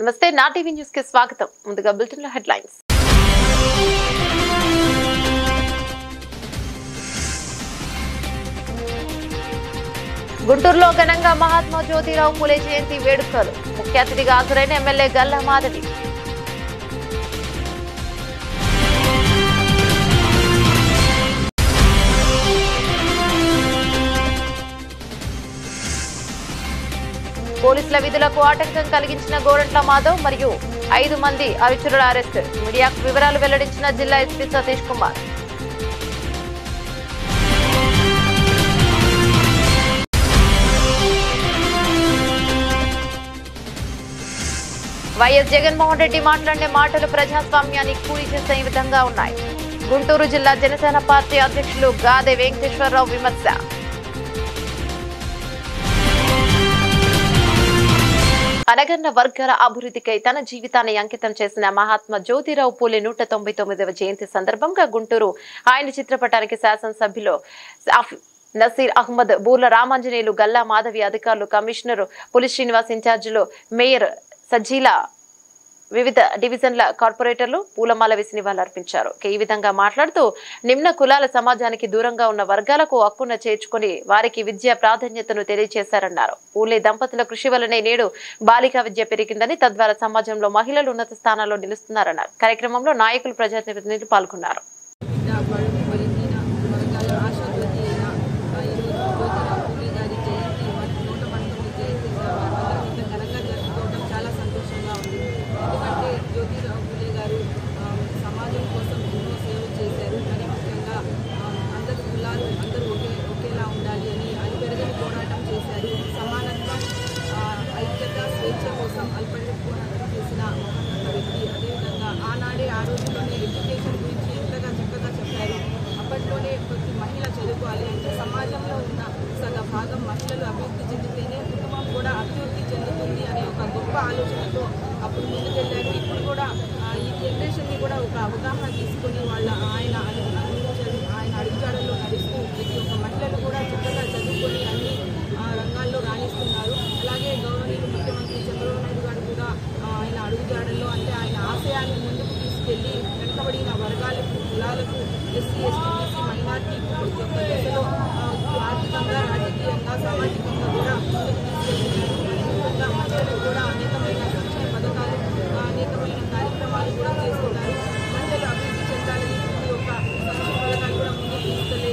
నమస్తే, నా TV news కి స్వాగతం. ముందుగా బులెటిన్ లో హెడ్లైన్స్. గుంటూరులో ఘనంగా మహాత్మా జ్యోతిరావు పూలే జయంతి వేడుకలు. ముఖ్య అతిథిగా హాజరైన ఎమ్మెల్యే గల్లా మాధవి. పోలీసుల విధులకు ఆటంకం కలిగించిన గోరంట్ల మాధవ్ మరియు 5 మంది అనుచరుల అరెస్ట్. మీడియాకు వివరాలు వెల్లడించిన జిల్లా ఎస్పీ సతీష్ కుమార్. వైఎస్ జగన్మోహన్ రెడ్డి మాట్లాడిన మాటలు ప్రజాస్వామ్యాన్ని కూలి చేసే విధంగా ఉన్నాయి. గుంటూరు జిల్లా జనసేన పార్టీ అధ్యక్షులు గాదె వెంకటేశ్వరరావు విమర్శ. అనగన్న వర్గాల అభివృద్ధికై తన జీవితాన్ని అంకితం చేసిన మహాత్మా జ్యోతిరావు పూలే 199వ జయంతి సందర్భంగా గుంటూరు ఆయన చిత్రపటానికి శాసనసభ్యులు నసీర్ అహ్మద్, బూర్ల రామాంజనేయులు, గల్లా మాధవి, అధికారులు, కమిషనర్, పోలీస్ శ్రీనివాస్, ఇన్ఛార్జీలు, మేయర్ సజ్జీల, వివిధ డివిజన్ల కార్పొరేటర్లు పూలమాల వేసి నివాళులర్పించారు. ఈ విధంగా మాట్లాడుతూ నిమ్న కులాల సమాజానికి దూరంగా ఉన్న వర్గాలకు హక్కున చేర్చుకుని వారికి విద్యా ప్రాధాన్యతను తెలియజేశారన్నారు. పూలే దంపతుల కృషి వల్లనే నేడు బాలికా విద్య పెరిగిందని, తద్వారా సమాజంలో మహిళలు ఉన్నత స్థానాల్లో నిలుస్తున్నారన్నారు. కార్యక్రమంలో నాయకులు, ప్రజాప్రతినిధులు పాల్గొన్నారు. సమాజంలో ఉన్న సగ భాగం మహిళలు అభివృద్ధి చెందితేనే కుటుంబం కూడా అభివృద్ధి చెందుతుంది అనే ఒక గొప్ప ఆలోచనతో అప్పుడు ముందుకెళ్లారు. ఇప్పుడు కూడా ఈ జనరేషన్ని కూడా ఒక అవగాహన తీసుకొని ఆయన అడుగుజాడల్లో నడుస్తూ ప్రతి ఒక్క మహిళలు కూడా చక్కగా చదువుకొని అన్ని రంగాల్లో రాణిస్తున్నారు. అలాగే గౌరవనీయులు ముఖ్యమంత్రి చంద్రబాబు నాయుడు గారు కూడా ఆయన అడుగుజాడల్లో, అంటే ఆయన ఆశయాన్ని ముందుకు తీసుకెళ్లి వెనుకబడిన వర్గాలకు, కులాలకు, ఎస్సీ, ఎస్టీ, బీసీ, మైనార్టీ ప్రతి ఒక్క దశలో ఆర్థికంగా, రాజకీయంగా, సామాజికంగా కూడా ముందుకు తీసుకెళ్తున్నారు. మహిళలకు కూడా అనేకమైన సంక్షేమ పథకాలు, అనేకమైన కార్యక్రమాలు కూడా చేస్తున్నారు. మహిళలు అభివృద్ధి చెందాలని ప్రతి ఒక్క సంక్షేమ పథకాలు కూడా ముందుకు తీసుకెళ్లే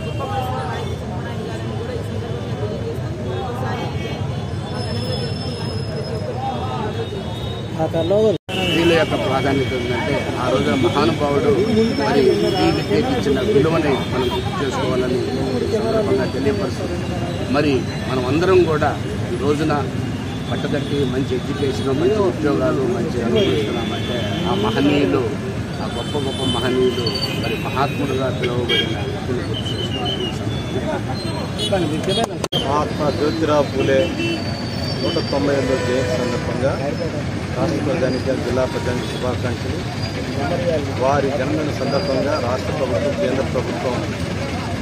గొప్ప మనసున్న నాయకుడు చంద్రబాబు గారిని కూడా ఈ సందర్భంగా తెలియజేస్తాను. మరొకసారి ఘనంగా జరుపుకుంటాను. ప్రతి ఒక్కరికి స్త్రీల యొక్క ప్రాధాన్యత ఏంటంటే ఆ రోజున మహానుభావుడు మరి ఈ విద్యకి ఇచ్చిన విలువని మనం గుర్తు చేసుకోవాలని సందర్భంగా తెలియపరుస్తుంది. మరి మనం అందరం కూడా ఈ రోజున పట్టదట్టి మంచి ఎడ్యుకేషన్, మంచి ఉద్యోగాలు, మంచి అనుభవిస్తున్నామంటే ఆ మహనీయులు, ఆ గొప్ప గొప్ప మహనీయులు మరి మహాత్ముడుగా పిలువబడిన వ్యక్తులు గుర్తు చేసుకోవాలి. మహాత్మా జ్యోతిరావు పూలే 198వ జయంతి సందర్భంగా రాష్ట్ర ప్రజానికి, జిల్లా ప్రజానికి శుభాకాంక్షలు. వారి జన్మదిన సందర్భంగా రాష్ట్ర ప్రభుత్వం, కేంద్ర ప్రభుత్వం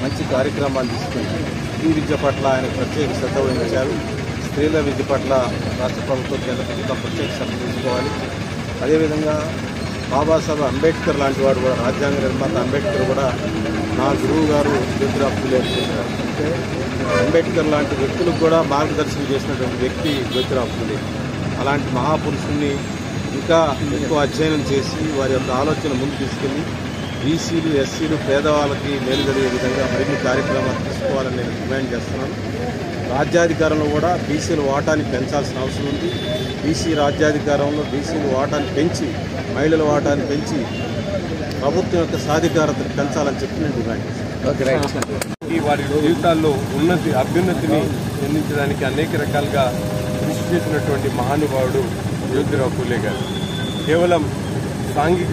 మంచి కార్యక్రమాలు తీసుకుని స్త్రీ విద్య పట్ల ఆయన ప్రత్యేక శ్రద్ధ వహించారు. స్త్రీల విద్య పట్ల రాష్ట్ర ప్రభుత్వం, కేంద్ర ప్రభుత్వం ప్రత్యేక శ్రద్ధ తీసుకోవాలి. అదేవిధంగా బాబాసాహెబ్ అంబేద్కర్ లాంటి వాడు కూడా, రాజ్యాంగ నిర్మాత అంబేద్కర్ కూడా నా గురువు గారు జ్యోతిరావు పూలే చేశారు. అంటే అంబేద్కర్ లాంటి వ్యక్తులకు కూడా మార్గదర్శనం చేసినటువంటి వ్యక్తి జ్యోతిరావు పూలే. అలాంటి మహాపురుషుల్ని ఇంకా ఎక్కువ అధ్యయనం చేసి వారి యొక్క ఆలోచన ముందు తీసుకెళ్ళి బీసీలు, ఎస్సీలు, పేదవాళ్ళకి మేలు జరిగే విధంగా మరిన్ని కార్యక్రమాలు తీసుకోవాలని నేను డిమాండ్ చేస్తున్నాను. రాజ్యాధికారంలో కూడా బీసీల వాటాని పెంచాల్సిన అవసరం ఉంది. బీసీ రాజ్యాధికారంలో బీసీల వాటాని పెంచి, మహిళల వాటాని పెంచి ప్రభుత్వం యొక్క సాధికారతను పెంచాలని చెప్పి నేను డిమాండ్ చేస్తాను. ఈ వారి జీవితాల్లో ఉన్నతి, అభ్యున్నతిని చెందించడానికి అనేక రకాలుగా కృషి చేసినటువంటి మహానుభావుడు జ్యోతిరావు పూలే గారు. కేవలం సాంఘిక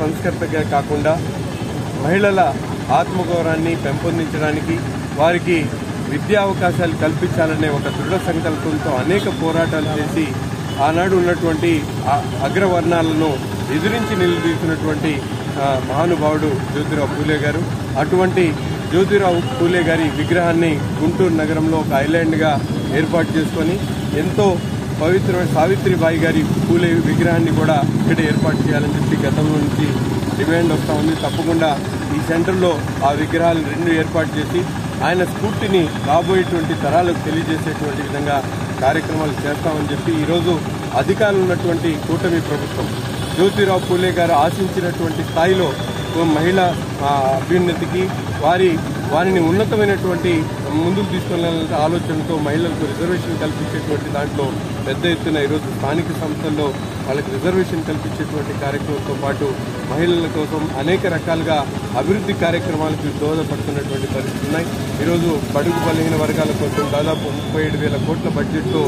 సంస్కర్తగా కాకుండా మహిళల ఆత్మగౌరవాన్ని పెంపొందించడానికి, వారికి విద్యా అవకాశాలు కల్పించాలనే ఒక దృఢ సంకల్పంతో అనేక పోరాటాలు చేసి ఆనాడు ఉన్నటువంటి అగ్రవర్ణాలను ఎదిరించి నిలదీసినటువంటి మహానుభావుడు జ్యోతిరావు పూలే గారు. అటువంటి జ్యోతిరావు పూలే గారి విగ్రహాన్ని గుంటూరు నగరంలో ఒక ఐలాండ్గా ఏర్పాటు చేసుకొని ఎంతో పవిత్రమైన సావిత్రిబాయి గారి పూలే విగ్రహాన్ని కూడా ఇక్కడే ఏర్పాటు చేయాలని చెప్పి గతంలో నుంచి డిమాండ్ వస్తూ ఉంది. తప్పకుండా ఈ సెంటర్లో ఆ విగ్రహాలు 2 ఏర్పాటు చేసి ఆయన స్ఫూర్తిని రాబోయేటువంటి తరాలకు తెలియజేసేటువంటి విధంగా కార్యక్రమాలు చేస్తామని చెప్పి ఈరోజు అధికారులు ఉన్నటువంటి కూటమి ప్రభుత్వం జ్యోతిరావు పూలే గారు ఆశించినటువంటి స్థాయిలో మహిళా అభ్యున్నతికి వారిని ఉన్నతమైనటువంటి ముందుకు తీసుకెళ్లాలనే ఆలోచనతో మహిళలకు రిజర్వేషన్ కల్పించేటువంటి దాంట్లో పెద్ద ఎత్తున ఈరోజు స్థానిక సంస్థల్లో వాళ్ళకి రిజర్వేషన్ కల్పించేటువంటి కార్యక్రమంతో పాటు మహిళల కోసం అనేక రకాలుగా అభివృద్ధి కార్యక్రమాలకు దోహదపడుతున్నటువంటి పరిస్థితులు ఉన్నాయి. ఈరోజు బడుగు బలహీన వర్గాల కోసం దాదాపు 37,000 కోట్ల బడ్జెట్తో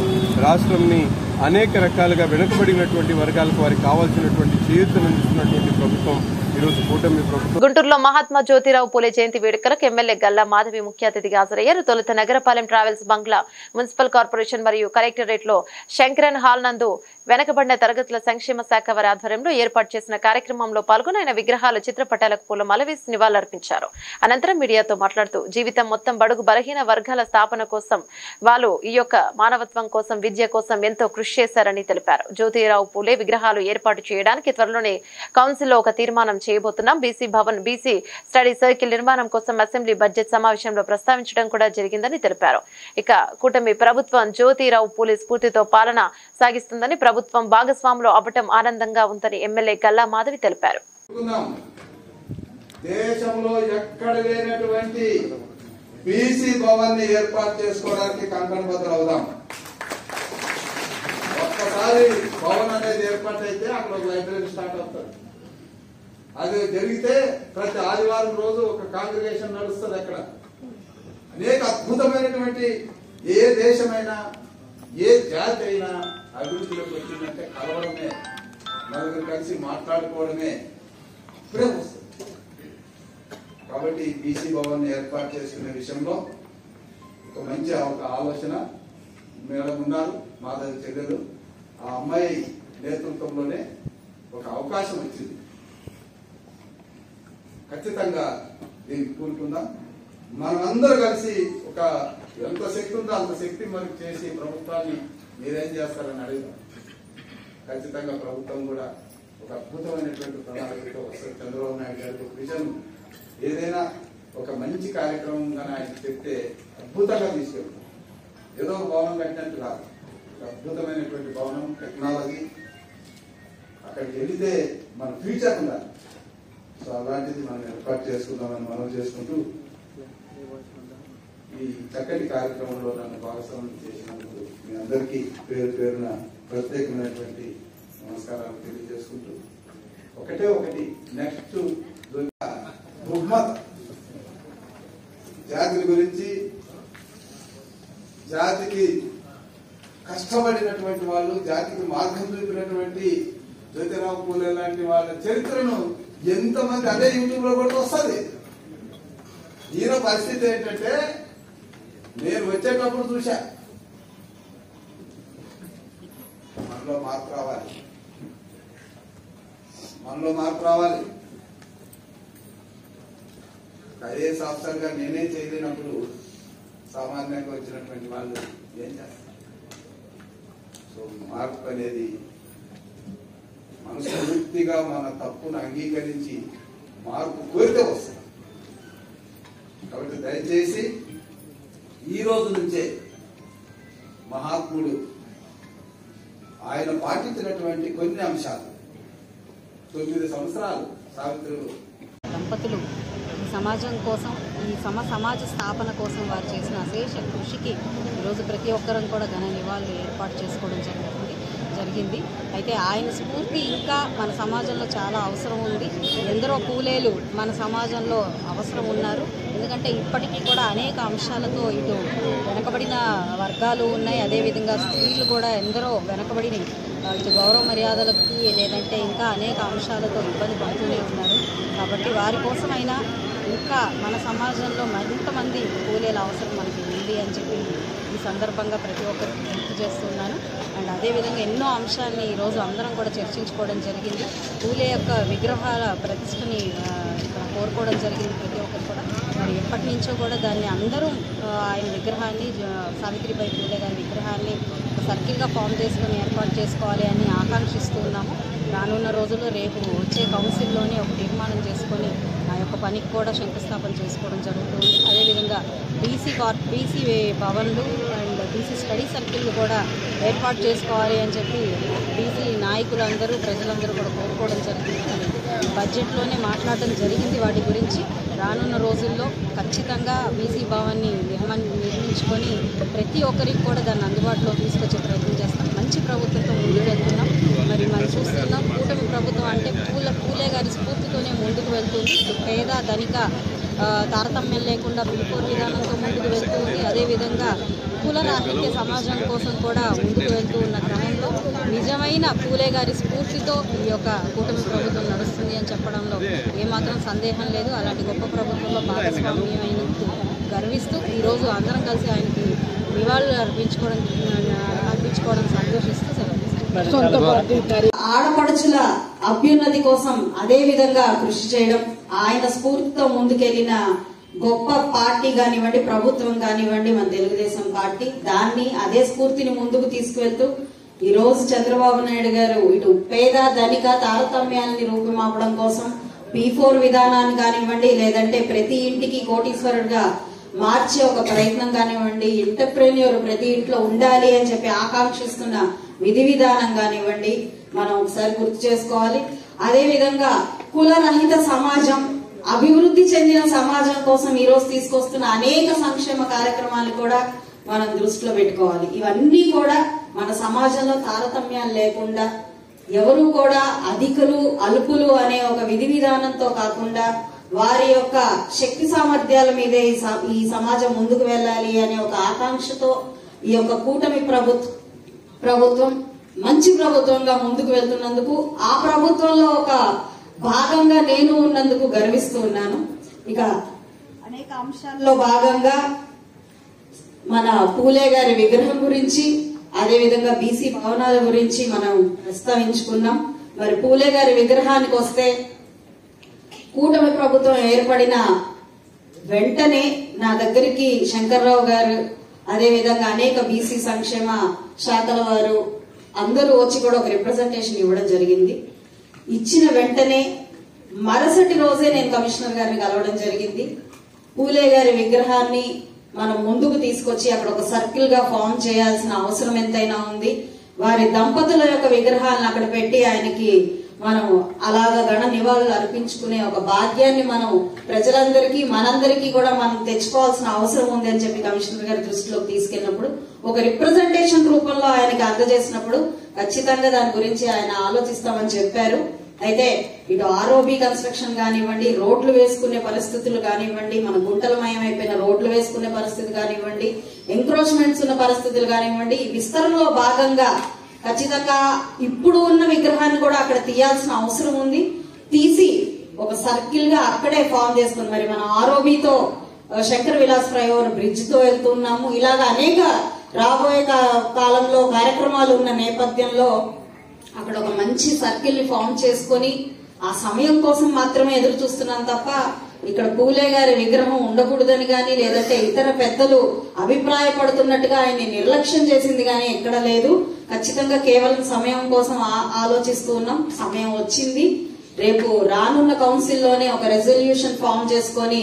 రాష్ట్రంని అనేక రకాలుగా వెనుకబడినటువంటి వర్గాలకు వారికి కావాల్సినటువంటి చేయూతను అందిస్తున్నటువంటి ప్రభుత్వం ఈరోజు కూటమి ప్రభుత్వం. గుంటూరులో మహాత్మా జ్యోతిరావు పూలే జయంతి వేడుకలకు ఎమ్మెల్యే గల్లా మాధవి ముఖ్య అతిథిగా హాజరయ్యారు. తొలుత నగరపాలెం ట్రావెల్స్ బంగ్లా, మున్సిపల్ కార్పొరేషన్ మరియు కలెక్టరేట్ లో శంకరన్ హాల్ నందు వెనకబడిన తరగతుల సంక్షేమ శాఖ వారి ఆధ్వర్యంలో ఏర్పాటు చేసిన కార్యక్రమంలో పాల్గొని ఆయన విగ్రహాలు, చిత్రపటాలకు పూలమాల వేసి నివాళులర్పించారు. అనంతరం మీడియాతో మాట్లాడుతూ జీవితం మొత్తం బడుగు బలహీన వర్గాల స్థాపన కోసం వాళ్ళు ఈ యొక్క మానవత్వం కోసం, విద్య కోసం ఎంతో కృషి చేశారని తెలిపారు. జ్యోతిరావు పూలే విగ్రహాలు ఏర్పాటు చేయడానికి త్వరలోనే కౌన్సిల్లో ఒక తీర్మానం చేయబోతున్నాం. BC Bhavan, BC study circle నిర్మాణం కోసం అసెంబ్లీ బడ్జెట్ సమావేశంలో ప్రస్తావించడం కూడా జరిగిందని తెలిపారు. ఇక కూటమి ప్రభుత్వం జ్యోతిరావు పూలే స్ఫూర్తితో పాలన సాగిస్తుందని, ప్రభుత్వం భాగస్వాములు అవ్వటం ఆనందంగా ఉందని ఎమ్మెల్యే గల్లా మాధవి తెలిపారు. దేశంలో ఎక్కడ లేనటువంటి బీసీ భవన్ ని ఏర్పాటు చేసుకోవడానికి కంకణబద్ధులు అవుదాం. ఒక్కసారి భవన్ అనేది ఏర్పాటైతే అక్కడ ఒక లైబ్రరీ స్టార్ట్ అవుతుంది. అది జరిగితే ప్రతి ఆదివారం రోజు ఒక కాంగ్రిగేషన్ నడుస్తుంది. అక్కడ అనేక అద్భుతమైనటువంటి ఏ దేశమైనా ఏ జాతి అయినా అభివృద్ధిలోకి వచ్చిందంటే కలవడమే, నలుగురు కలిసి మాట్లాడుకోవడమే ఇప్పుడే వస్తుంది. కాబట్టి బీసీ భవన్ ఏర్పాటు చేసుకునే విషయంలో ఒక మంచి ఆలోచన మేడం ఉన్నారు, మాధవి చెల్లెలు. ఆ అమ్మాయి నేతృత్వంలోనే ఒక అవకాశం వచ్చింది. ఖచ్చితంగా దీనికి కూరుకుందాం. మనమందరూ కలిసి ఒక ఎంత శక్తి ఉందో అంత శక్తి మనకు చేసి ప్రభుత్వాన్ని మీరేం చేస్తారని అడుగుతాం. ఖచ్చితంగా ప్రభుత్వం కూడా ఒక అద్భుతమైనటువంటి ప్రణాళికతో వస్తుంది. చంద్రబాబు నాయుడు గారికి ఒక విజన్, ఏదైనా ఒక మంచి కార్యక్రమం కానీ ఆయన చెప్తే అద్భుతంగా తీసుకెళ్తాం. ఏదో ఒక భవనం కట్టినట్టు కాదు, ఒక అద్భుతమైనటువంటి భవనం, టెక్నాలజీ. అక్కడికి వెళితే మన ఫ్యూచర్ ఉండాలి. సో అలాంటిది మనం ఏర్పాటు చేసుకుందామని మనం చేసుకుంటూ ఈ చక్కటి కార్యక్రమంలో నన్ను భాగస్వామ్యం చేసినందుకు మీ అందరికీ పేరు పేరున ప్రత్యేకమైనటువంటి నమస్కారాలు తెలియజేసుకుంటూ ఒకటి నెక్స్ట్ బహుమత్ జాతి గురించి, జాతికి కష్టపడినటువంటి వాళ్ళు, జాతికి మార్గం చూపినటువంటి జ్యోతిరావు పూలే లాంటి వాళ్ళ చరిత్రను ఎంతమంది అదే యూట్యూబ్ లో కూడా వస్తుంది. ఈయన పరిస్థితి ఏంటంటే నేను వచ్చేటప్పుడు చూశా, మనలో మార్పు రావాలి, మనలో మార్పు రావాలి. ఐఏఎస్ ఆఫీసర్ గా నేనే చేయలేనప్పుడు సామాన్యంగా వచ్చినటువంటి వాళ్ళు ఏం చేస్తారు? సో మార్పు అనేది మనస్ఫూర్తిగా మన తప్పును అంగీకరించి మార్పు కోరితే వస్తుంది. కాబట్టి దయచేసి ఈ రోజు నుంచే మహాత్ముడు ఆయన పాటించినటువంటి కొన్ని అంశాలు, 9 సంవత్సరాలు సావిత్రులు దంపతులు ఈ సమాజం కోసం, ఈ సమాజ స్థాపన కోసం వారు చేసిన అశేష కృషికి ఈరోజు ప్రతి ఒక్కరం కూడా ఘన నివాళులు ఏర్పాటు చేసుకోవడం జరిగింది. అయితే ఆయన స్ఫూర్తి ఇంకా మన సమాజంలో చాలా అవసరం ఉంది. ఎందరో పూలేలు మన సమాజంలో అవసరం ఉన్నారు. ఎందుకంటే ఇప్పటికీ కూడా అనేక అంశాలతో ఇటు వెనకబడిన వర్గాలు ఉన్నాయి, అదేవిధంగా స్త్రీలు కూడా ఎందరో వెనకబడిన ఇటు గౌరవ మర్యాదలకి లేదంటే ఇంకా అనేక అంశాలతో ఇబ్బంది పడుతూనే ఉన్నారు. కాబట్టి వారి కోసమైనా ఇంకా మన సమాజంలో మరింతమంది పూలేల అవసరం మనకి ఉంది అని చెప్పి ఈ సందర్భంగా ప్రతి ఒక్కరికి గుర్తు చేస్తున్నాను. అండ్ అదేవిధంగా ఎన్నో అంశాలని ఈరోజు అందరం కూడా చర్చించుకోవడం జరిగింది. పూలే యొక్క విగ్రహాల ప్రతిష్టని ఇక్కడ కోరుకోవడం జరిగింది ప్రతి ఒక్కరు కూడా. మరి ఎప్పటి నుంచో కూడా దాన్ని అందరూ ఆయన విగ్రహాన్ని, సావిత్రిబాయి పూలే గారి విగ్రహాన్ని సర్కిల్గా ఫామ్ చేసుకొని ఏర్పాటు చేసుకోవాలి అని ఆకాంక్షిస్తూ ఉన్నాము. రానున్న రోజుల్లో రేపు వచ్చే కౌన్సిల్లోనే ఒక తీర్మానం చేసుకొని ఆ యొక్క పనికి కూడా శంకుస్థాపన చేసుకోవడం జరుగుతుంది. అదేవిధంగా బీసీ భవన్లు అండ్ బీసీ స్టడీ సర్కిల్ కూడా ఏర్పాటు చేసుకోవాలి అని చెప్పి బీసీ నాయకులందరూ ప్రజలందరూ కూడా కోరుకోవడం జరిగింది. బడ్జెట్లోనే మాట్లాడడం జరిగింది వాటి గురించి. రానున్న రోజుల్లో ఖచ్చితంగా బీసీ భవన్ని నిర్మించుకొని ప్రతి ఒక్కరికి కూడా దాన్ని అందుబాటులో తీసుకొచ్చే ప్రయత్నం చేస్తాం. మంచి ప్రభుత్వంతో ముందుకు వెళ్తున్నాం. మరి మనం చూస్తున్నాం కూటమి ప్రభుత్వం అంటే పూలే గారి స్ఫూర్తితోనే ముందుకు వెళ్తుంది. పేద ధనిక తారతమ్యం లేకుండా బిల్ఫోర్ విధానంతో ముందుకు వెళ్తుంది. అదేవిధంగా కులరాహిత్య సమాజం కోసం కూడా ముందుకు వెళ్తూ ఉన్న క్రమంలో నిజమైన పూలే గారి స్ఫూర్తితో ఈ యొక్క కూటమి ప్రభుత్వం నడుస్తుంది అని చెప్పడంలో ఏమాత్రం సందేహం లేదు. అలాంటి గొప్ప ప్రభుత్వంలో భాగస్వామ్యమైనందుకు గర్విస్తూ ఈరోజు అందరం కలిసి ఆయనకి నివాళులు అర్పించుకోవడం సంతోషిస్తూ ఆడపడుచుల అభ్యున్నతి కోసం అదే విధంగా కృషి చేయడం, ఆయన స్ఫూర్తితో ముందుకెళ్లిన గొప్ప పార్టీ కానివ్వండి, ప్రభుత్వం కానివ్వండి మన తెలుగుదేశం పార్టీ, దాన్ని అదే స్ఫూర్తిని ముందుకు తీసుకువెళ్తూ ఈ రోజు చంద్రబాబు నాయుడు గారు ఇటు పేద ధనిక తారతమ్యాన్ని రూపుమాపడం కోసం P4 విధానాన్ని కానివ్వండి, లేదంటే ప్రతి ఇంటికి కోటీశ్వరుడుగా మార్చే ఒక ప్రయత్నం కానివ్వండి, ఎంటర్ప్రెన్యూర్ ప్రతి ఇంట్లో ఉండాలి అని చెప్పి ఆకాంక్షిస్తున్న విధి విధానం కానివ్వండి మనం ఒకసారి గుర్తు చేసుకోవాలి. అదే విధంగా కులరహిత సమాజం, అభివృద్ధి చెందిన సమాజం కోసం ఈ రోజు తీసుకొస్తున్న అనేక సంక్షేమ కార్యక్రమాలు కూడా మనం దృష్టిలో పెట్టుకోవాలి. ఇవన్నీ కూడా మన సమాజంలో తారతమ్యాలు లేకుండా ఎవరు కూడా అధికులు అల్పులు అనే ఒక విధి విధానంతో కాకుండా వారి యొక్క శక్తి సామర్థ్యాల మీదే ఈ సమాజం ముందుకు వెళ్ళాలి అనే ఒక ఆకాంక్షతో ఈ యొక్క కూటమి ప్రభుత్వం మంచి ప్రభుత్వంగా ముందుకు వెళ్తున్నందుకు, ఆ ప్రభుత్వంలో ఒక భాగంగా నేను ఉన్నందుకు గర్విస్తూ ఉన్నాను. ఇక అనేక అంశాల్లో భాగంగా మన పూలే గారి విగ్రహం గురించి, అదే విధంగా బీసీ భవనాల గురించి మనం ప్రస్తావించుకున్నాం. మరి పూలే గారి విగ్రహానికి వస్తే, కూటమి ప్రభుత్వం ఏర్పడిన వెంటనే నా దగ్గరికి శంకర్రావు గారు, అదే విధంగా అనేక బీసీ సంక్షేమ శాఖల వారు అందరూ వచ్చి కూడా ఒక రిప్రజెంటేషన్ ఇవ్వడం జరిగింది. ఇచ్చిన వెంటనే మరుసటి రోజే నేను కమిషనర్ గారిని కలవడం జరిగింది. పూలే గారి విగ్రహాన్ని మనం ముందుకు తీసుకొచ్చి అక్కడ ఒక సర్కిల్ గా ఫామ్ చేయాల్సిన అవసరం ఎంతైనా ఉంది. వారి దంపతుల యొక్క విగ్రహాలను అక్కడ పెట్టి ఆయనకి మనం అలాగా గణ నివాళులు అర్పించుకునే ఒక భాగ్యాన్ని మనం ప్రజలందరికీ మనందరికీ కూడా మనం తెచ్చుకోవాల్సిన అవసరం ఉంది అని చెప్పి కమిషనర్ గారి దృష్టిలోకి తీసుకెళ్ళినప్పుడు, ఒక రిప్రజెంటేషన్ రూపంలో ఆయనకి అందజేసినప్పుడు ఖచ్చితంగా దాని గురించి ఆయన ఆలోచిస్తామని చెప్పారు. అయితే ఇటు ఆర్ఓబి కన్స్ట్రక్షన్ కానివ్వండి, రోడ్లు వేసుకునే పరిస్థితులు కానివ్వండి, మన గుంటలమయం అయిపోయిన రోడ్లు వేసుకునే పరిస్థితి కానివ్వండి, ఎంక్రోచ్మెంట్స్ ఉన్న పరిస్థితులు కానివ్వండి, విస్తరణలో భాగంగా ఖచ్చితంగా ఇప్పుడు ఉన్న విగ్రహాన్ని కూడా అక్కడ తీయాల్సిన అవసరం ఉంది. తీసి ఒక సర్కిల్ గా అక్కడే ఫామ్ చేసుకుని, మరి మనం ఆర్ఓబితో శంకర్ విలాస్ ఫ్లైఓవర్ బ్రిడ్జ్ తో వెళ్తున్నాము. ఇలాగా అనేక రాబోయే కాలంలో కార్యక్రమాలు ఉన్న నేపథ్యంలో అక్కడ ఒక మంచి సర్కిల్ ని ఫామ్ చేసుకుని ఆ సమయం కోసం మాత్రమే ఎదురు చూస్తున్నాం తప్ప ఇక్కడ పూలే గారి విగ్రహం ఉండకూడదని గాని, లేదంటే ఇతర పెద్దలు అభిప్రాయపడుతున్నట్టుగా ఆయన్ని నిర్లక్ష్యం చేసింది గానీ ఎక్కడ లేదు. ఖచ్చితంగా కేవలం సమయం కోసం ఆలోచిస్తూ ఉన్నాం. సమయం వచ్చింది. రేపు రానున్న కౌన్సిల్లోనే ఒక రెజల్యూషన్ ఫామ్ చేసుకొని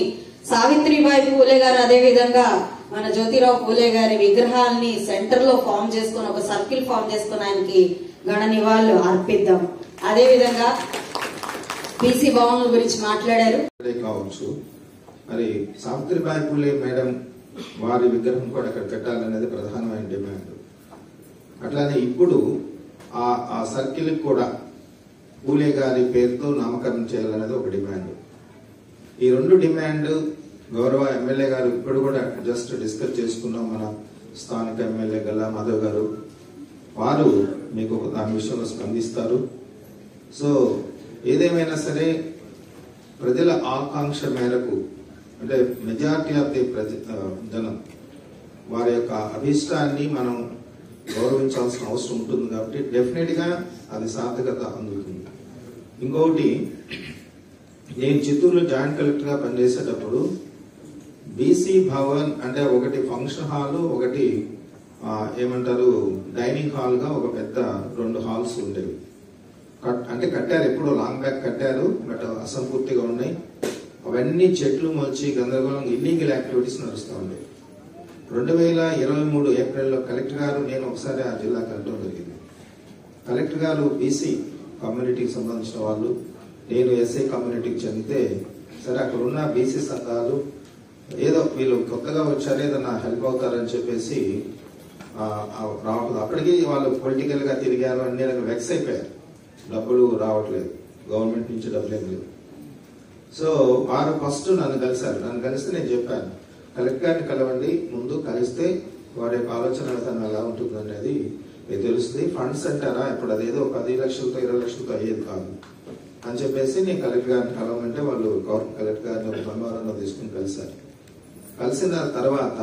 సావిత్రిబాయి పూలే గారు, అదే విధంగా మన జ్యోతిరావు పూలే గారి విగ్రహాల్ని సెంటర్ లో ఫామ్ చేసుకుని ఒక సర్కిల్ ఫామ్ చేసుకుని ఆయనకి గణ నివాళులు అర్పిద్దాం. అదే విధంగా బీసీ భవన్ల గురించి మాట్లాడారు. కావచ్చు, మరి సావిత్రిబాయి పూలే మేడం వారి విగ్రహం కూడా అక్కడ పెట్టాలనేది ప్రధానమైన డిమాండ్. అట్లానే ఇప్పుడు ఆ సర్కిల్ కూడా పూలే గారి పేరుతో నామకరణం చేయాలనేది ఒక డిమాండ్. ఈ రెండు డిమాండ్ గౌరవ ఎమ్మెల్యే గారు ఇప్పుడు కూడా జస్ట్ డిస్కస్ చేసుకున్నాం. మన స్థానిక ఎమ్మెల్యే గల్లా మాధవ్ గారు, వారు మీకు దాని విషయంలో స్పందిస్తారు. సో ఏదేమైనా సరే ప్రజల ఆకాంక్ష మేరకు, అంటే మెజారిటీ ఆఫ్ ది జనం వారి యొక్క అభిష్టాన్ని మనం గౌరవించాల్సిన అవసరం ఉంటుంది. కాబట్టి డెఫినెట్ గా అది సార్థకత అందుతుంది. ఇంకొకటి, నేను చిత్తూరులో జాయింట్ కలెక్టర్ గా పనిచేసేటప్పుడు బీసీ భవన్ అంటే ఒకటి ఫంక్షన్ హాల్, ఒకటి ఏమంటారు డైనింగ్ హాల్ గా ఒక పెద్ద 2 హాల్స్ ఉండేవి. అంటే కట్టారు, ఎప్పుడో లాంగ్ బ్యాక్ కట్టారు, బట్ అసంపూర్తిగా ఉన్నాయి. అవన్నీ చెట్లు మొలిచి గందరగోళం ఇల్లీగల్ యాక్టివిటీస్ నడుస్తూ ఉండేవి. 2023 ఏప్రిల్లో కలెక్టర్ గారు, నేను ఒకసారి ఆ జిల్లాకి వెళ్ళడం జరిగింది. కలెక్టర్ గారు బీసీ కమ్యూనిటీకి సంబంధించిన వాళ్ళు, నేను ఎస్ఐ కమ్యూనిటీకి చెందితే, సరే అక్కడ ఉన్న బీసీ సంఘాలు ఏదో వీళ్ళు కొత్తగా వచ్చారు ఏదన్నా హెల్ప్ అవుతారని చెప్పేసి రావట్లేదు. అప్పటికి వాళ్ళు పొలిటికల్ గా తిరిగారు, అన్ని వెక్స్ అయిపోయారు, డబ్బులు రావట్లేదు, గవర్నమెంట్ నుంచి డబ్బులు ఏం లేదు. సో వారు ఫస్ట్ నన్ను కలిశారు. నన్ను కలిస్తే నేను చెప్పాను, కలెక్టర్ గారిని కలవండి, ముందు కలిస్తే వారి యొక్క ఆలోచన విధానం ఎలా ఉంటుంది అనేది మీకు తెలుస్తుంది. ఫండ్స్ అంటారా, ఇప్పుడు అదేదో 10 లక్షలతో 20 లక్షలతో అయ్యేది కాదు అని చెప్పేసి నేను కలెక్టర్ గారిని కలవమంటే వాళ్ళు కలెక్టర్ గారిని ఒక బంగారంలో తీసుకుని కలిశారు. కలిసిన తర్వాత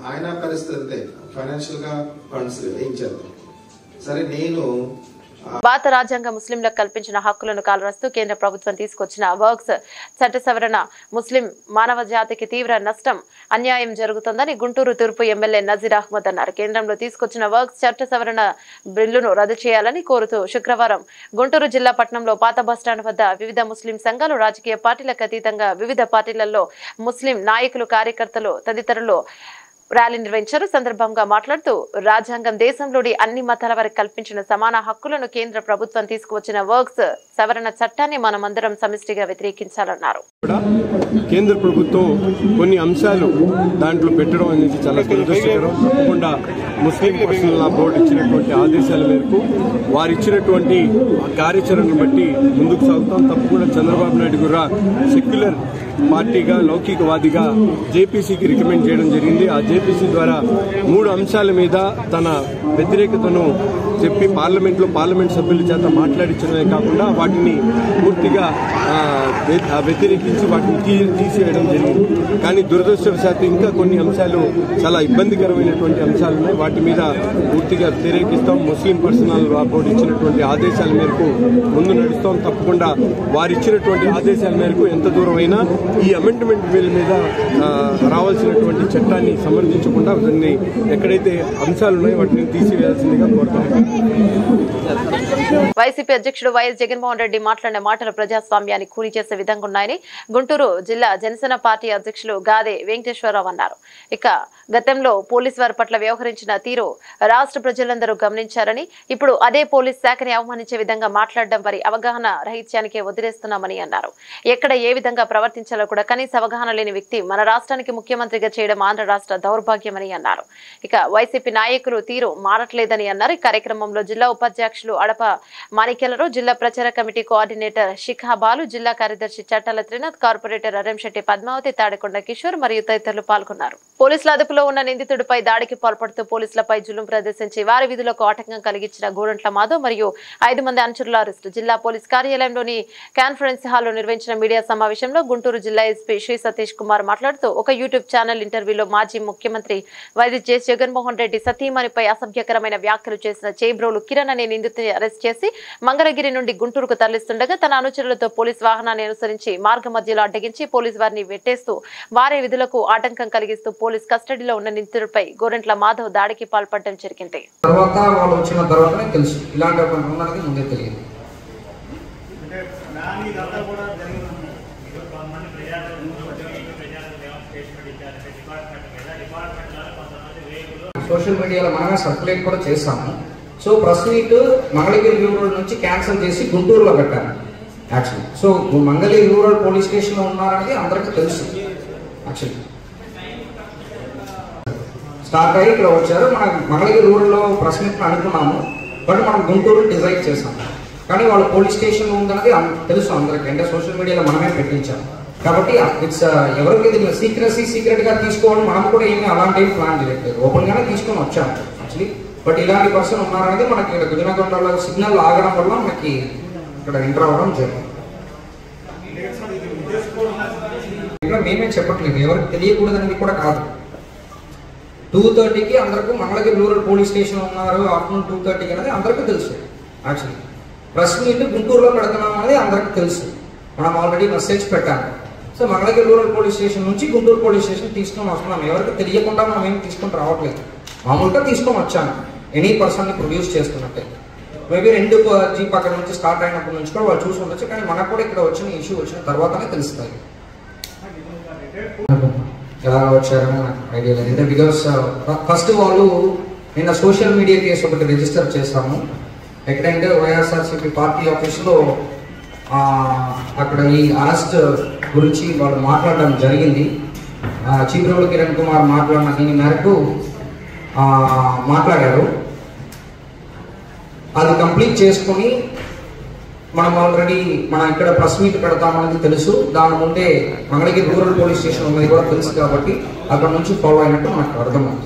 ఆయన పరిస్థితి అంతే, ఫైనాన్షియల్ గా ఫండ్స్ ఏం చేద్దాం. సరే నేను భారత రాజ్యాంగ ముస్లింలకు కల్పించిన హక్కులను కాలరాస్తూ కేంద్ర ప్రభుత్వం తీసుకొచ్చిన వర్క్స్ చట్ట సవరణ ముస్లిం మానవ జాతికి తీవ్ర నష్టం, అన్యాయం జరుగుతుందని గుంటూరు తూర్పు ఎమ్మెల్యే నజీర్ అహ్మద్ అన్నారు. కేంద్రంలో తీసుకొచ్చిన వర్క్స్ చట్ట సవరణ బిల్లును రద్దు చేయాలని కోరుతూ శుక్రవారం గుంటూరు జిల్లా పట్టణంలో పాత బస్టాండ్ వద్ద వివిధ ముస్లిం సంఘాలు, రాజకీయ పార్టీలకు అతీతంగా వివిధ పార్టీలలో ముస్లిం నాయకులు, కార్యకర్తలు తదితరులు ర్యాలీ నిర్వహించారు. సందర్భంగా మాట్లాడుతూ రాజ్యాంగం దేశంలోని అన్ని మతాల వారికి కల్పించిన సమాన హక్కులను కేంద్ర ప్రభుత్వం తీసుకువచ్చిన వర్క్స్ సవరణ చట్టాన్ని మనమందరం సమిష్టిగా వ్యతిరేకించాలన్నారు. కేంద్ర ప్రభుత్వం కొన్ని అంశాలు దాంట్లో పెట్టడం అనేది చాలా దురదృష్టకరం. తప్పకుండా ముస్లిం పర్సనల్ లా బోర్డు ఇచ్చినటువంటి ఆదేశాల మేరకు వారు ఇచ్చినటువంటి కార్యాచరణను బట్టి ముందుకు సాగుతాం. తప్పకుండా చంద్రబాబు నాయుడు కూడా సెక్యులర్ పార్టీగా, లౌకికవాదిగా జేపీసీకి రికమెండ్ చేయడం జరిగింది. ఆ జేపీసీ ద్వారా 3 అంశాల మీద తన వ్యతిరేకతను చెప్పి పార్లమెంట్ సభ్యుల చేత మాట్లాడించడమే కాకుండా వాటిని పూర్తిగా వ్యతిరేకించి వాటిని తీసివేయడం జరిగింది. కానీ దురదృష్టవశాత్తు ఇంకా కొన్ని అంశాలు చాలా ఇబ్బందికరమైనటువంటి అంశాలు ఉన్నాయి. వాటి మీద పూర్తిగా వ్యతిరేకిస్తాం. ముస్లిం పర్సనల్ లా బోర్డు ఇచ్చినటువంటి ఆదేశాల మేరకు ముందు నడుస్తాం. తప్పకుండా వారు ఇచ్చినటువంటి ఆదేశాల మేరకు ఎంత దూరం అయినా ఈ అమెండ్మెంట్ బిల్ మీద రావాల్సినటువంటి చట్టాన్ని సమర్థించకుండా దాన్ని ఎక్కడైతే అంశాలు ఉన్నాయో వాటిని తీసివేయాల్సిందిగా కోరుతున్నాను. వైసీపీ అధ్యక్షుడు వైఎస్ జగన్మోహన్ రెడ్డి మాట్లాడిన మాటలు ప్రజాస్వామ్యాన్ని కూలి చేసే విధంగా ఉన్నాయని గుంటూరు జిల్లా జనసేన పార్టీ అధ్యక్షులు గాదే వెంకటేశ్వరరావు అన్నారు. ఇక గతంలో పోలీసు వారి పట్ల వ్యవహరించిన తీరు రాష్ట్ర ప్రజలందరూ గమనించారని, ఇప్పుడు అదే పోలీస్ శాఖని అవమానించే విధంగా మాట్లాడడం వారి అవగాహన రహిత్యానికే వదిలేస్తున్నామని అన్నారు. ఎక్కడ ఏ విధంగా ప్రవర్తించాలో కూడా కనీస అవగాహన లేని వ్యక్తి మన రాష్ట్రానికి ముఖ్యమంత్రిగా చేయడం ఆంధ్ర రాష్ట్ర దౌర్భాగ్యమని అన్నారు. ఇక వైసీపీ నాయకులు తీరు మారట్లేదని అన్నారు. ఈ కార్యక్రమంలో జిల్లా ఉపాధ్యక్షులు అడప మాణిక్యాలరావు, జిల్లా ప్రచార కమిటీ కోఆర్డినేటర్ శిఖా బాలు, జిల్లా కార్యదర్శి చట్టాల త్రినాథ్, కార్పొరేటర్ అరంశెట్టి పద్మావతి, తాడికొండ కిషోర్ మరియు తదితరులు పాల్గొన్నారు. పోలీసుల అదుపులో ఉన్న నిందితుడిపై దాడికి పాల్పడుతూ పోలీసులపై జులుం ప్రదర్శించి వారి విధులకు ఆటంకం కలిగించిన గోరంట్ల మాధవ్ మరియు 5 మంది అనుచరుల అరెస్టు. జిల్లా పోలీస్ కార్యాలయంలోని కాన్ఫరెన్స్ హాల్లో నిర్వహించిన మీడియా సమావేశంలో గుంటూరు జిల్లా ఎస్పీ శ్రీ సతీష్ కుమార్ మాట్లాడుతూ ఒక యూట్యూబ్ ఛానల్ ఇంటర్వ్యూలో మాజీ ముఖ్యమంత్రి వైఎస్ జగన్మోహన్ రెడ్డి సతీమణిపై అసభ్యకరమైన వ్యాఖ్యలు చేసిన చేబ్రోలు కిరణ్ అనే నిందితుడిని అరెస్ట్ చేసి మంగళగిరి నుండి గుంటూరుకు తరలిస్తుండగా తన అనుచరులతో పోలీస్ వాహనాన్ని అనుసరించి మార్గ మధ్యలో అడ్డగించి పోలీసు వారిని వెట్టేస్తూ వారి విధులకు ఆటంకం కలిగిస్తూ పోలీస్ కస్టడీలో ఉన్న నిందితుడిపై గోరెంట్ల మాధవ్ దాడికి పాల్పడడం జరిగింది. సోషల్ మీడియాలో మనమే సర్క్యులేట్ కూడా చేస్తాము. So press meet Mangalagiri rural నుంచి క్యాన్సిల్ చేసి గుంటూరులో పెట్టాను actually. So Mangalagiri rural police స్టేషన్లో ఉన్నారనేది అందరికీ తెలుసు. యాక్చువల్లీ స్టార్ట్ అయ్యి ఇక్కడ వచ్చారు. మనం మంగళగిరి రూరల్లో ప్రెస్ మీట్ అనుకున్నాము, బట్ మనం గుంటూరు డిసైడ్ చేసాం. కానీ వాళ్ళు పోలీస్ స్టేషన్లో ఉందన్నది తెలుసు అందరికీ, అంటే సోషల్ మీడియాలో మనమే పెట్టించాం. కాబట్టి ఇట్స్ ఎవరికి సీక్రెట్ గా తీసుకోవడం మనం కూడా ఏమీ అలాంటి ప్లాన్ చేయట్లేదు, ఓపెన్ గానే తీసుకొని వచ్చాము యాక్చువల్లీ. బట్ ఇలాంటి పర్సన్ ఉన్నారనేది మనకి ఇక్కడ గుజరాత్ సిగ్నల్ ఆగడం వల్ల మనకి ఇక్కడ ఎంటర్ అవ్వడం జరిగింది. ఇక్కడ మేమే చెప్పట్లేదు, ఎవరికి తెలియకూడదు అనేది కూడా కాదు. 2:30కి అందరికీ మంగళగిరి రూరల్ పోలీస్ స్టేషన్ ఉన్నారు, ఆఫ్టర్నూన్ 2:30కి అనేది అందరికీ తెలుసు. యాక్చువల్లీ ప్రెస్ మీట్ గుంటూరులో పెడుతున్నాం అనేది అందరికీ తెలుసు, మనం ఆల్రెడీ మెసేజ్ పెట్టాము. So Mangalagiri rural police station నుంచి గుంటూరు పోలీస్ స్టేషన్ తీసుకొని వస్తున్నాం, ఎవరికి తెలియకుండా మనం ఏం తీసుకొని రావట్లేదు. మామూలుగా తీసుకొని వచ్చాను ఎనీ పర్సన్ని ప్రొడ్యూస్ చేస్తున్నట్టే. మేబీ 2 జీప్ అక్కడ నుంచి స్టార్ట్ అయినప్పటి నుంచి కూడా వాళ్ళు చూసి ఉండొచ్చు, కానీ మనకు కూడా ఇక్కడ వచ్చిన ఇష్యూ వచ్చిన తర్వాతనే తెలుస్తాయి ఎలా వచ్చారని నాకు ఐడియా లేదు. అంటే బికాస్ ఫస్ట్ వాళ్ళు నిన్న సోషల్ మీడియా కేసు ఒకటి రిజిస్టర్ చేస్తాము. ఎక్కడంటే వైఎస్ఆర్సీపీ పార్టీ ఆఫీస్లో అక్కడ ఈ అరెస్ట్ గురించి వాళ్ళు మాట్లాడడం జరిగింది. చీపురోలు కిరణ్ కుమార్ మాట్లాడిన దీని మేరకు మాట్లాడారు. అది కంప్లీట్ చేసుకొని మనం ఆల్రెడీ ఇక్కడ ప్రెస్ మీట్ పెడతామనేది తెలుసు. దాని ముందే మంగళగిరి రూరల్ పోలీస్ స్టేషన్ ఉన్నది కూడా తెలుసు కాబట్టి అక్కడ నుంచి ఫాలో అయినట్టు మనకు అర్థమవుతుంది.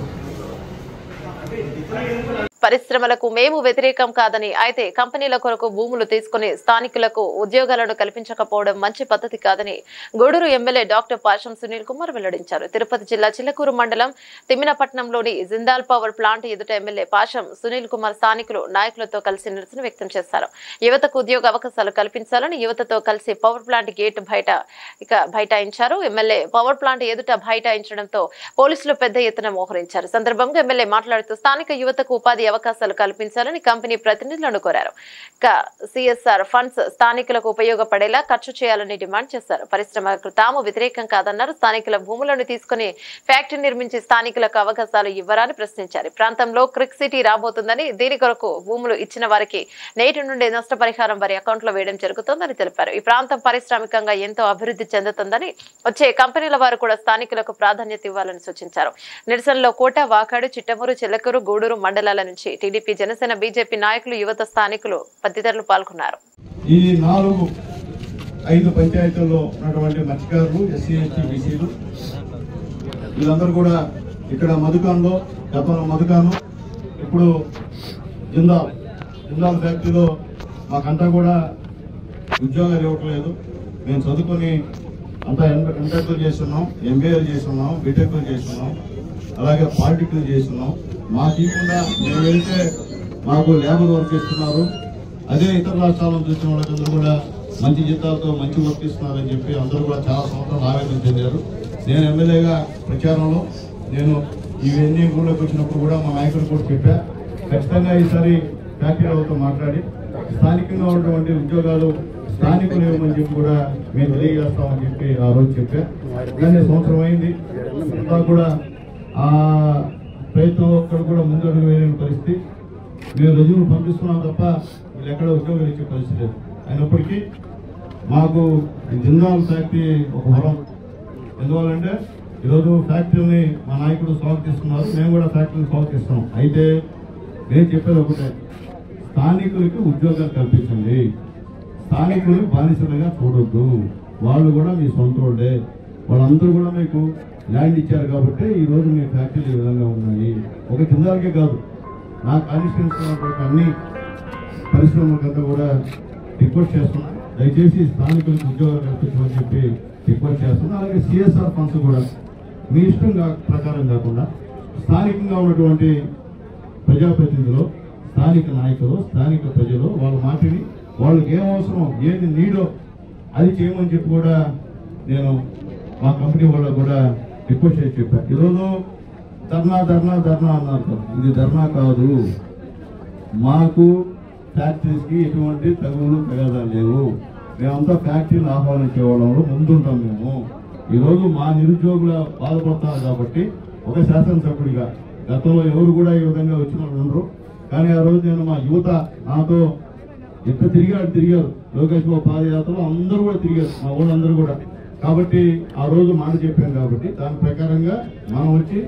పరిశ్రమలకు మేము వ్యతిరేకం కాదని, అయితే కంపెనీల కొరకు భూములు తీసుకుని స్థానికులకు ఉద్యోగాలను కల్పించకపోవడం మంచి పద్ధతి కాదని గూడూరు ఎమ్మెల్యే డాక్టర్ పాషం సునీల్ కుమార్ వెల్లడించారు. తిరుపతి జిల్లా చిల్లకూరు మండలం తిమ్మినపట్నంలోని జిందాల్ పవర్ ప్లాంట్ ఎదుట ఎమ్మెల్యే పాషం సునీల్ కుమార్ స్థానికులు నాయకులతో కలిసి నిరసన వ్యక్తం చేశారు. యువతకు ఉద్యోగ అవకాశాలు కల్పించాలని యువతతో కలిసి పవర్ ప్లాంట్ గేట్ బైఠాయించారు. ఎమ్మెల్యే పవర్ ప్లాంట్ ఎదుట బైఠాయించడంతో పోలీసులు పెద్ద ఎత్తున మోహరించారు. సందర్భంగా ఎమ్మెల్యే మాట్లాడుతూ స్థానిక యువతకు ఉపాధి అవకాశాలు కల్పించాలని కంపెనీ ప్రతినిధులను కోరారు. సిఎస్ఆర్ ఫండ్స్ స్థానికులకు ఉపయోగపడేలా ఖర్చు చేయాలని డిమాండ్ చేశారు. పరిశ్రమలకు తాము వ్యతిరేకం కాదన్నారు. స్థానికుల భూములను తీసుకుని ఫ్యాక్టరీ నిర్మించి స్థానికులకు అవకాశాలు ఇవ్వరని ప్రశ్నించారు. ప్రాంతంలో క్రిక్ సిటీ రాబోతుందని, దీని కొరకు భూములు ఇచ్చిన వారికి నేటి నుండి నష్టపరిహారం వారి అకౌంట్లో వేయడం జరుగుతోందని తెలిపారు. ఈ ప్రాంతం పారిశ్రామికంగా ఎంతో అభివృద్ధి చెందుతుందని, వచ్చే కంపెనీల వారు కూడా స్థానికులకు ప్రాధాన్యత ఇవ్వాలని సూచించారు. నిరసనలో కోట, వాకాడు, చిట్టమూరు, చిల్లకూరు, గూడూరు మండలాల నుంచి టీడీపీ, జనసేన, బీజేపీ నాయకులు, యువత, స్థానికులు తదితరులు పాల్గొన్నారు. ఈ 4-5 పంచాయతీల్లో ఉన్నటువంటి మత్స్యకారులు, ఎస్సీ, ఎస్టీ, బీసీలు వీళ్ళందరూ కూడా ఇక్కడ మధుకాన్లో, గతంలో మధుకాను, ఇప్పుడు జిందాల్ ఫ్యాక్టరీలో మాకంతా కూడా ఉద్యోగాలు ఇవ్వట్లేదు. మేము చదువుకొని అంతా ఎంటెక్లు చేస్తున్నాం, ఎంబీఏలు చేస్తున్నాం, బీటెక్లు చేస్తున్నాం, అలాగే పాలిటెక్నిక్ చేస్తున్నాం. మాకు ఇవ్వకుండా మేము వెళ్తే మాకు లేబర్ వర్క్ ఇస్తున్నారు. అదే ఇతర రాష్ట్రాలను చూసిన వాళ్ళందరూ కూడా మంచి జీతాలతో మంచి వర్క్ ఇస్తున్నారని చెప్పి అందరూ కూడా చాలా సంవత్సరాలు ఆవేదన చెందారు. నేను ఎమ్మెల్యేగా ప్రచారంలో నేను ఇవన్నీ ఊళ్ళోకి వచ్చినప్పుడు కూడా మా నాయకులు కూడా చెప్పా, ఖచ్చితంగా ఈసారి ఫ్యాక్టరీ వాళ్ళతో మాట్లాడి స్థానికంగా ఉన్నటువంటి ఉద్యోగాలు స్థానికులు ఇవ్వమని చెప్పి కూడా మేము తెలియజేస్తామని చెప్పి ఆ రోజు చెప్పా. కానీ సంవత్సరం అయింది, అంతా కూడా ఆ ప్రయత్నం ఒక్కడు కూడా ముందడుగు వేయలేని పరిస్థితి. మేము రుజువులు పంపిస్తున్నాం తప్ప వీళ్ళు ఎక్కడ ఉద్యోగాలు ఇచ్చే పరిస్థితి లేదు. అయినప్పటికీ మాకు జిందాల్ ఫ్యాక్టరీ ఒక వరం. ఎందువల్లంటే ఈరోజు ఫ్యాక్టరీని మా నాయకుడు స్వాగతిస్తున్నారు, మేము కూడా ఫ్యాక్టరీని స్వాగతిస్తున్నాం. అయితే నేను చెప్పేది ఒకటే, స్థానికులకి ఉద్యోగాలు కల్పించండి, స్థానికులు బానిసలుగా చూడొద్దు. వాళ్ళు కూడా మీ సొంత వాళ్ళే, వాళ్ళందరూ కూడా మీకు ల్యాండ్ ఇచ్చారు కాబట్టి ఈ రోజు మీ ఫ్యాక్టరీలు ఈ విధంగా ఉన్నాయి. ఒక జిందాల్కే కాదు, నా కాన్స్టిట్యూన్సీ అన్ని పరిశ్రమలకంతా కూడా రిక్వెస్ట్ చేస్తున్నాను, దయచేసి స్థానికులకు ఉద్యోగాలు కల్పించమని చెప్పి రిక్వెస్ట్ చేస్తున్నాను. అలాగే సిఎస్ఆర్ ఫండ్స్ కూడా మీ ఇష్టం ప్రకారం కాకుండా స్థానికంగా ఉన్నటువంటి ప్రజాప్రతినిధులు, స్థానిక నాయకులు, స్థానిక ప్రజలు వాళ్ళ మాటిని వాళ్ళకి ఏం అవసరం, ఏది నీడో అది చేయమని చెప్పి కూడా నేను మా కంపెనీ వాళ్ళకు కూడా రిక్వెస్ట్ చేసి చెప్పాను. ఈరోజు ధర్నా అన్నారు. ఇది ధర్నా కాదు, మాకు ఫ్యాక్టరీస్కి ఎటువంటి తగులు తగదాలు లేవు. మేమంతా ఫ్యాక్టరీని ఆహ్వానించే వాళ్ళంలో ముందుంటాం. మేము ఈరోజు మా నిరుద్యోగుల బాధపడతారు కాబట్టి ఒక శాసనసభ్యుడిగా, గతంలో ఎవరు కూడా ఈ విధంగా వచ్చిన వాళ్ళు ఉండరు. కానీ ఆ రోజు నేను మా యువత నాతో ఎంత తిరిగారు, లోకేష్ బాబు పాదయాత్రలో అందరూ కూడా తిరిగారు, మా వాళ్ళందరూ కూడా. కాబట్టి ఆ రోజు మాట చెప్పాను కాబట్టి దాని ప్రకారంగా మనం వచ్చి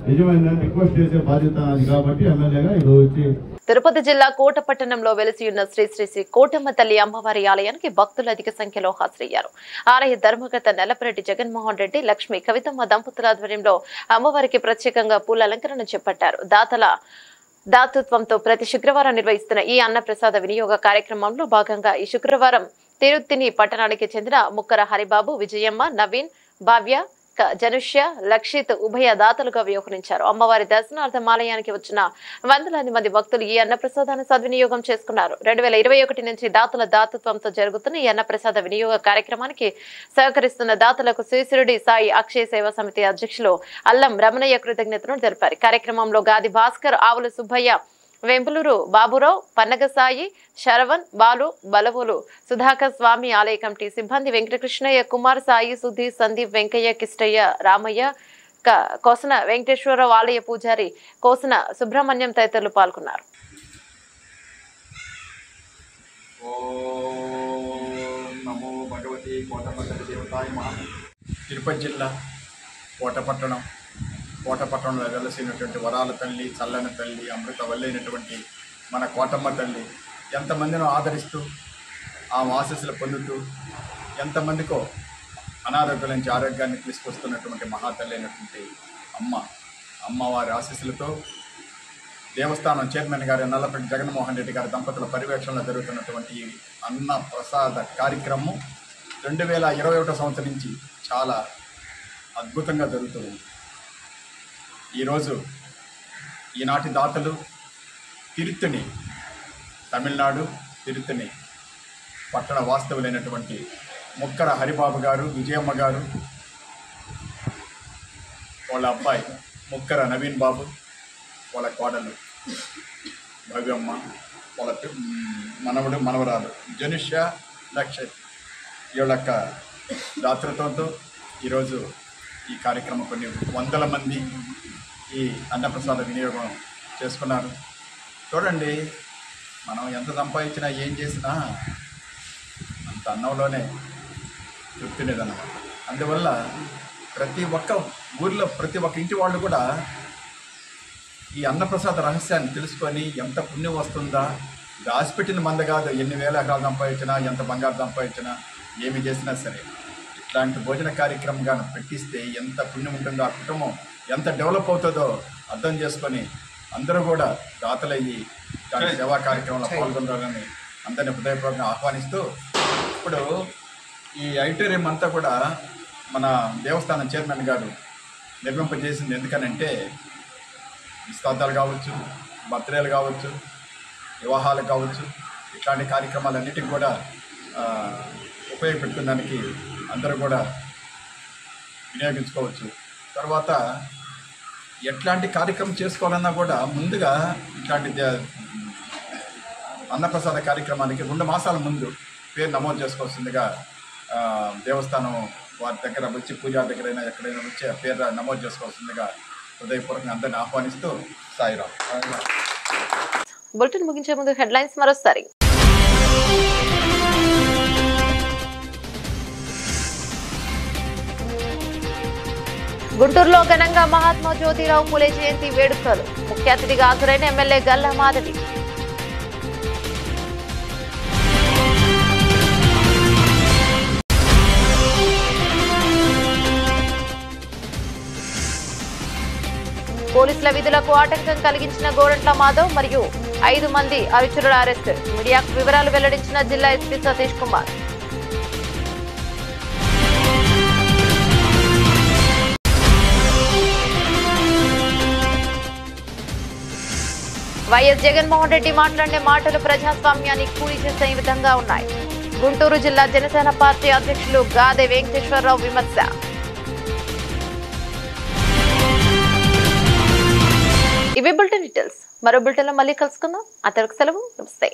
నిజమైన రిక్వెస్ట్ చేసే బాధ్యత అది కాబట్టి ఎమ్మెల్యేగా ఈరోజు వచ్చి. తిరుపతి జిల్లా కోటపట్టణంలో వెలిసి ఉన్న శ్రీ శ్రీ శ్రీ కోటమ్మ తల్లి అమ్మవారి ఆలయానికి భక్తులు అధిక సంఖ్యలో హాజరయ్యారు. ఆలయ ధర్మకర్త నెలపరెడ్డి జగన్మోహన్ రెడ్డి, లక్ష్మి, కవితమ్మ దంపతుల ఆధ్వర్యంలో అమ్మవారికి ప్రత్యేకంగా పూల అలంకరణ చేపట్టారు. దాతృత్వంతో ప్రతి శుక్రవారం నిర్వహిస్తున్న ఈ అన్నప్రసాద వినియోగ కార్యక్రమంలో భాగంగా ఈ శుక్రవారం తిరుత్తిని పట్టణానికి చెందిన ముక్కర హరిబాబు, విజయమ్మ, నవీన్, భావ్య, జనుష్య లక్షిత్ ఉభయ దాతలుగా వ్యవహరించారు. అమ్మవారి దర్శనార్థం ఆలయానికి వచ్చిన వందలాది మంది భక్తులు ఈ అన్నప్రసాదాన్ని సద్వినియోగం చేసుకున్నారు. 2021 నుంచి దాతల దాతృత్వంతో జరుగుతున్న ఈ అన్నప్రసాద వినియోగ కార్యక్రమానికి సహకరిస్తున్న దాతలకు శ్రీశిరుడి సాయి అక్షయ సేవా సమితి అధ్యక్షులు అల్లం రమణయ్య కృతజ్ఞతలు తెలిపారు. కార్యక్రమంలో గాది భాస్కర్, ఆవుల సుబ్బయ్య, వెంపులూరు బాబురావు, పన్నగ సాయి, శరవణ్, బాలు, బలవులు, సుధాకర్ స్వామి ఆలయ కమిటీ సిబ్బంది, వెంకటకృష్ణయ్య, కుమార్, సాయి, సుధీ, సందీప్, వెంకయ్య, కిష్టయ్య, రామయ్య, కోసన వెంకటేశ్వరరావు ఆలయ పూజారి కోసన సుబ్రహ్మణ్యం తదితరులు పాల్గొన్నారు. తిరుపతి జిల్లా కోటపట్టణంలో వెలసినటువంటి వరాల తల్లి, చల్లని తల్లి, అమృత వల్లైనటువంటి మన కోటమ్మ తల్లి ఎంతమందినో ఆదరిస్తూ ఆ ఆశీస్సులు పొందుతూ ఎంతమందికో అనారోగ్యాల నుంచి ఆరోగ్యాన్ని తీసుకొస్తున్నటువంటి మహాతల్లి అయినటువంటి అమ్మవారి ఆశీస్సులతో దేవస్థానం చైర్మన్ గారి నల్లపల్లి జగన్మోహన్ రెడ్డి గారి దంపతుల పర్యవేక్షణలో జరుగుతున్నటువంటి ఈ అన్న ప్రసాద కార్యక్రమం 2021 సంవత్సరం నుంచి చాలా అద్భుతంగా జరుగుతుంది. ఈరోజు ఈనాటి దాతలు తిరుత్తణి, తమిళనాడు తిరుత్తణి పట్టణ వాస్తవులైనటువంటి ముక్కర హరిబాబు గారు, విజయమ్మ గారు, వాళ్ళ అబ్బాయి ముక్కర నవీన్ బాబు, వాళ్ళ కోడలు భవ్యమ్మ, వాళ్ళ మనవడు మనవరాలు జనుష్య లక్షిత్ వీళ్ళ యొక్క దాతృత్వంతో ఈరోజు ఈ కార్యక్రమం కొన్ని వందల మంది ఈ అన్నప్రసాద వినియోగం చేసుకున్నారు. చూడండి, మనం ఎంత సంపాదించినా ఏం చేసినా అంత అన్నంలోనే తృప్తినేదన్నమాట. అందువల్ల ప్రతి ఒక్క ఊరిలో ప్రతి ఒక్క ఇంటి వాళ్ళు కూడా ఈ అన్నప్రసాద రహస్యాన్ని తెలుసుకొని ఎంత పుణ్యం వస్తుందా, దాచిపెట్టిన మంద కాదు, ఎన్ని వేల ఎకరాలు సంపాదించినా, ఎంత బంగారు సంపాదించినా, ఏమి చేసినా సరే ఇట్లాంటి భోజన కార్యక్రమంగా పెట్టిస్తే ఎంత పుణ్యం ఉంటుందో, ఆ కుటుంబం ఎంత డెవలప్ అవుతుందో అర్థం చేసుకొని అందరూ కూడా దాతలయ్యి దాని సేవా కార్యక్రమంలో పాల్గొనాలని అందరినీ హృదయపూర్వకంగా ఆహ్వానిస్తూ, ఇప్పుడు ఈ ఐటోరియం అంతా కూడా మన దేవస్థానం చైర్మన్ గారు నిర్మింపజేసింది. ఎందుకనంటే నిశ్చితార్థాలు కావచ్చు, బర్త్డేలు కావచ్చు, వివాహాలు కావచ్చు, ఇట్లాంటి కార్యక్రమాలన్నిటికీ కూడా ఉపయోగపెట్టుకోవడానికి అందరూ కూడా వినియోగించుకోవచ్చు. తర్వాత ఎట్లాంటి కార్యక్రమం చేసుకోవాలన్నా కూడా ముందుగా ఇట్లాంటి అన్నప్రసాద కార్యక్రమానికి 2 మాసాల ముందు పేరు నమోదు చేసుకోవాల్సిందిగా దేవస్థానం వారి దగ్గర వచ్చి పూజారి దగ్గరైనా ఎక్కడైనా వచ్చి ఆ పేరు నమోదు చేసుకోవాల్సిందిగా హృదయపూర్వకంగా అందరినీ ఆహ్వానిస్తూ సాయిరాం. బులెటిన్ ముగించే ముందు హెడ్లైన్స్ మరోసారి. గుంటూరులో ఘనంగా మహాత్మా జ్యోతిరావు పూలే జయంతి వేడుకలు. ముఖ్య అతిథిగా హాజరైన ఎమ్మెల్యే గల్లా మాధవి. పోలీసుల విధులకు ఆటంకం కలిగించిన గోరంట్ల మాధవ్ మరియు 5 మంది అనుచరుల అరెస్టు. మీడియాకు వివరాలు వెల్లడించిన జిల్లా ఎస్పీ సతీష్ కుమార్. వైఎస్ జగన్మోహన్ రెడ్డి మాట్లాడే మాటలు ప్రజాస్వామ్యాన్ని కూలి చేసే విధంగా ఉన్నాయి. గుంటూరు జిల్లా జనసేన పార్టీ అధ్యక్షులు గాదె వెంకటేశ్వరరావు విమర్శ. ఇవి బులెటిన్ డీటెయిల్స్. మరో బులెటిన్లో మళ్ళీ కలుసుకుందాం. అంతవరకు సెలవు. నమస్తే.